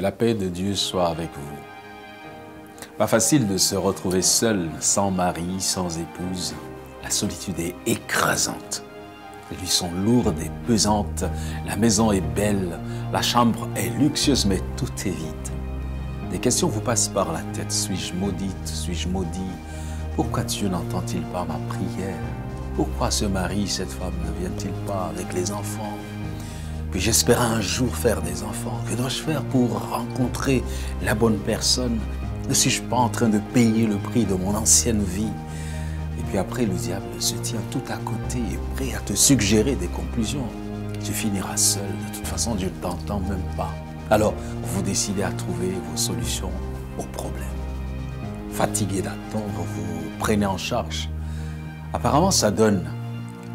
la paix de Dieu soit avec vous. Pas facile de se retrouver seul, sans mari, sans épouse. La solitude est écrasante. Les nuits sont lourdes et pesantes. La maison est belle. La chambre est luxueuse, mais tout est vide. Des questions vous passent par la tête. Suis-je maudite? Suis-je maudit? Pourquoi Dieu n'entend-il pas ma prière? Pourquoi ce mari, cette femme ne vient-il pas avec les enfants? Puis j'espère un jour faire des enfants. Que dois-je faire pour rencontrer la bonne personne? Ne suis-je pas en train de payer le prix de mon ancienne vie? Et puis après, le diable se tient tout à côté et prêt à te suggérer des conclusions. Tu finiras seul. De toute façon, Dieu ne t'entend même pas. Alors, vous décidez à trouver vos solutions aux problèmes. Fatigué d'attendre, vous prenez en charge. Apparemment, ça donne.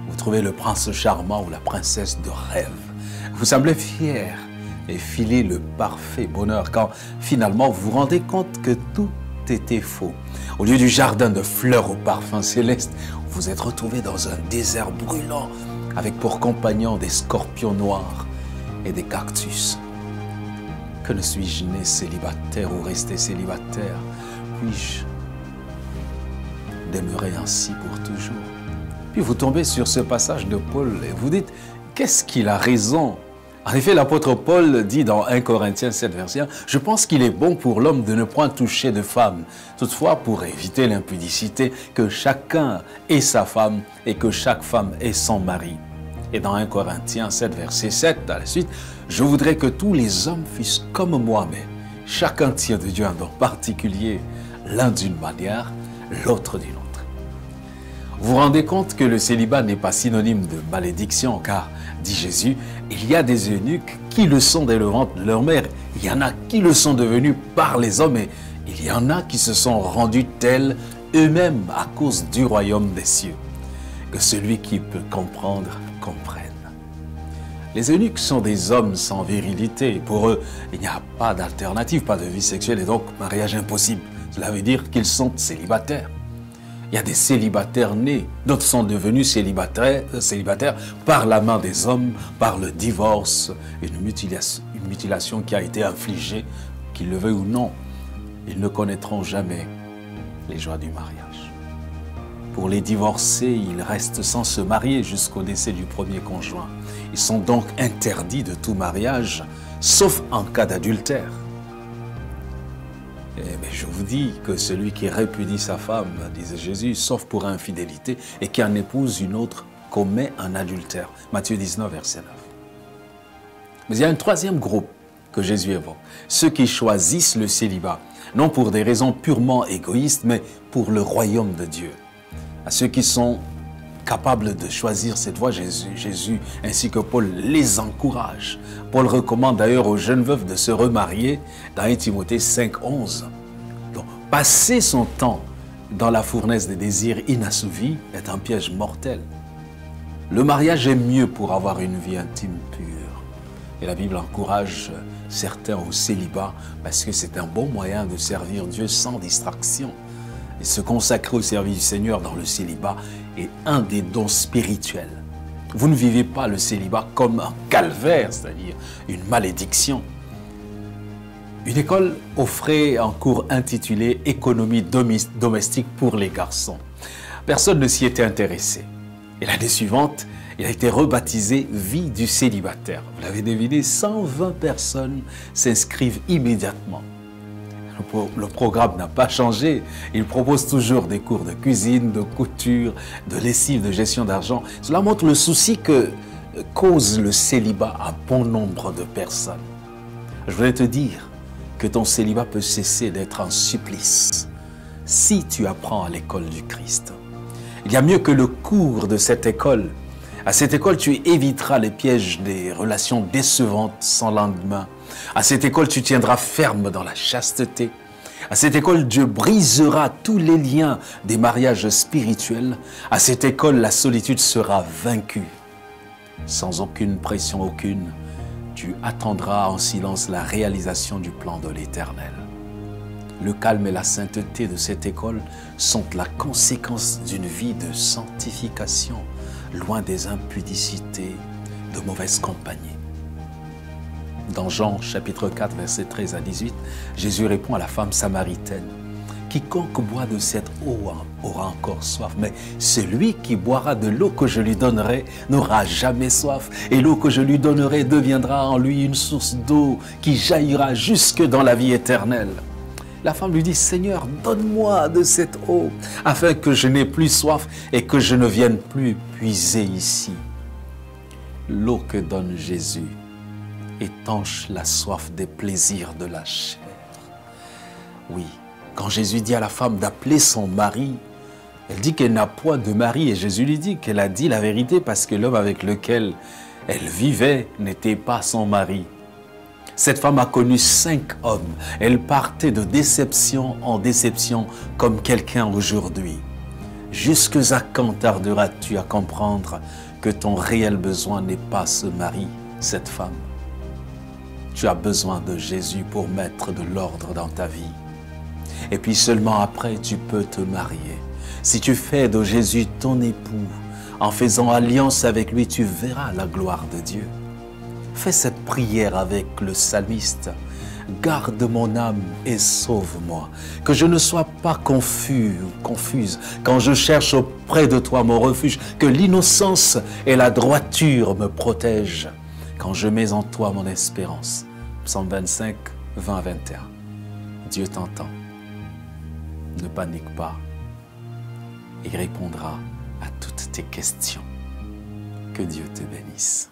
Vous trouvez le prince charmant ou la princesse de rêve. Vous semblez fier et filez le parfait bonheur quand finalement vous vous rendez compte que tout était faux. Au lieu du jardin de fleurs au parfum céleste, vous vous êtes retrouvé dans un désert brûlant avec pour compagnons des scorpions noirs et des cactus. Que ne suis-je né célibataire ou resté célibataire? Puis-je demeurer ainsi pour toujours? Puis vous tombez sur ce passage de Paul et vous dites, qu'est-ce qu'il a raison? En effet, l'apôtre Paul dit dans 1 Corinthiens 7, verset 1, « Je pense qu'il est bon pour l'homme de ne point toucher de femme. Toutefois, pour éviter l'impudicité, que chacun ait sa femme et que chaque femme ait son mari. » Et dans 1 Corinthiens 7, verset 7, à la suite, « Je voudrais que tous les hommes fussent comme moi, mais chacun tient de Dieu un don particulier, l'un d'une manière, l'autre d'une autre. » Vous vous rendez compte que le célibat n'est pas synonyme de malédiction, car, dit Jésus, il y a des eunuques qui le sont dès le ventre de leur mère. Il y en a qui le sont devenus par les hommes et il y en a qui se sont rendus tels eux-mêmes à cause du royaume des cieux. Que celui qui peut comprendre, comprenne. Les eunuques sont des hommes sans virilité. Pour eux, il n'y a pas d'alternative, pas de vie sexuelle et donc mariage impossible. Cela veut dire qu'ils sont célibataires. Il y a des célibataires nés, d'autres sont devenus célibataires par la main des hommes, par le divorce, une mutilation qui a été infligée, qu'ils le veuillent ou non. Ils ne connaîtront jamais les joies du mariage. Pour les divorcés, ils restent sans se marier jusqu'au décès du premier conjoint. Ils sont donc interdits de tout mariage, sauf en cas d'adultère. Mais je vous dis que celui qui répudie sa femme, disait Jésus, sauf pour infidélité, et qui en épouse une autre, commet un adultère. Matthieu 19, verset 9. Mais il y a un troisième groupe que Jésus évoque. Ceux qui choisissent le célibat, non pour des raisons purement égoïstes, mais pour le royaume de Dieu. À ceux qui sont capables de choisir cette voie, Jésus ainsi que Paul les encourage. Paul recommande d'ailleurs aux jeunes veuves de se remarier dans 1 Timothée 5, 11. Donc, passer son temps dans la fournaise des désirs inassouvis est un piège mortel. Le mariage est mieux pour avoir une vie intime pure. Et la Bible encourage certains au célibat parce que c'est un bon moyen de servir Dieu sans distraction. Et se consacrer au service du Seigneur dans le célibat est un des dons spirituels. Vous ne vivez pas le célibat comme un calvaire, c'est-à-dire une malédiction. Une école offrait un cours intitulé « Économie domestique pour les garçons ». Personne ne s'y était intéressé. Et l'année suivante, il a été rebaptisé « Vie du célibataire ». Vous l'avez deviné, 120 personnes s'inscrivent immédiatement. Le programme n'a pas changé. Il propose toujours des cours de cuisine, de couture, de lessive, de gestion d'argent. Cela montre le souci que cause le célibat à bon nombre de personnes. Je voulais te dire que ton célibat peut cesser d'être un supplice si tu apprends à l'école du Christ. Il y a mieux que le cours de cette école. À cette école, tu éviteras les pièges des relations décevantes sans lendemain. À cette école, tu tiendras ferme dans la chasteté. À cette école, Dieu brisera tous les liens des mariages spirituels. À cette école, la solitude sera vaincue. Sans aucune pression aucune, tu attendras en silence la réalisation du plan de l'Éternel. Le calme et la sainteté de cette école sont la conséquence d'une vie de sanctification, loin des impudicités, de mauvaise compagnie. Dans Jean chapitre 4, verset 13 à 18, Jésus répond à la femme samaritaine. Quiconque boit de cette eau aura encore soif, mais celui qui boira de l'eau que je lui donnerai n'aura jamais soif. Et l'eau que je lui donnerai deviendra en lui une source d'eau qui jaillira jusque dans la vie éternelle. La femme lui dit, Seigneur, donne-moi de cette eau, afin que je n'ai plus soif et que je ne vienne plus puiser ici. L'eau que donne Jésus étanche la soif des plaisirs de la chair. Oui. Quand Jésus dit à la femme d'appeler son mari, elle dit qu'elle n'a point de mari. Et Jésus lui dit qu'elle a dit la vérité parce que l'homme avec lequel elle vivait n'était pas son mari. Cette femme a connu 5 hommes. Elle partait de déception en déception comme quelqu'un aujourd'hui. Jusque à quand tarderas-tu à comprendre que ton réel besoin n'est pas ce mari, cette femme? Tu as besoin de Jésus pour mettre de l'ordre dans ta vie. Et puis seulement après, tu peux te marier. Si tu fais de Jésus ton époux, en faisant alliance avec lui, tu verras la gloire de Dieu. Fais cette prière avec le psalmiste. Garde mon âme et sauve-moi, que je ne sois pas confus ou confuse quand je cherche auprès de toi mon refuge, que l'innocence et la droiture me protègent quand je mets en toi mon espérance. Psaume 25, 20, 21. Dieu t'entend. Ne panique pas. Il répondra à toutes tes questions. Que Dieu te bénisse.